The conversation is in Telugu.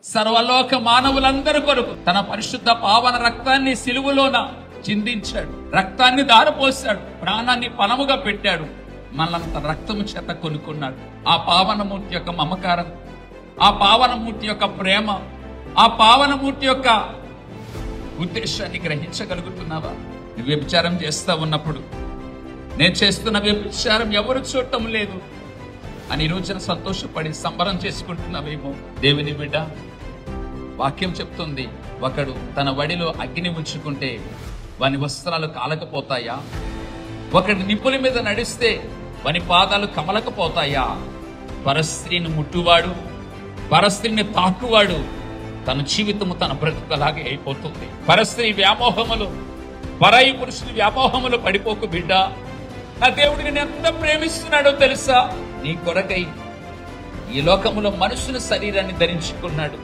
సర్వలోక మానవులందరి కొరకు తన పరిశుద్ధ పావన రక్తాన్ని సిలువలోన చిందించాడు, రక్తాన్ని దారపోశాడు, ప్రాణాన్ని పణముగా పెట్టాడు, మనల్ని తన రక్తము చేత కొనుక్కున్నాడు. ఆ పావనమూర్తి యొక్క మమకారం, ఆ పావనమూర్తి యొక్క ప్రేమ, ఆ పావనమూర్తి యొక్క ఉద్దేశాన్ని గ్రహించగలుగుతున్నావా? నువ్వు వ్యభిచారం చేస్తా ఉన్నప్పుడు, నేను చేస్తున్న వ్యభిచారం ఎవరు చూడటం లేదు అని ఈ రోజున సంతోషపడి సంబరం చేసుకుంటున్నావేమో. దేవుని బిడ్డ, వాక్యం చెప్తుంది, ఒకడు తన వడిలో అగ్ని ఉంచుకుంటే వాని వస్త్రాలు కాలకపోతాయా? ఒకడి నిప్పుల మీద నడిస్తే వాని పాదాలు కమలకపోతాయా? పరస్త్రీని ముట్టువాడు, పరస్త్రీని తాకువాడు తన జీవితము తన బ్రతుకలాగే అయిపోతుంది. పరస్త్రీ వ్యామోహములు, పరాయి పురుషుని వ్యామోహములు పడిపోకు బిడ్డ. నా దేవుడు నేను ఎంత ప్రేమిస్తున్నాడో తెలుసా? నీ కొరకై ఈ లోకములో మనుషుల శరీరాన్ని ధరించుకున్నాడు.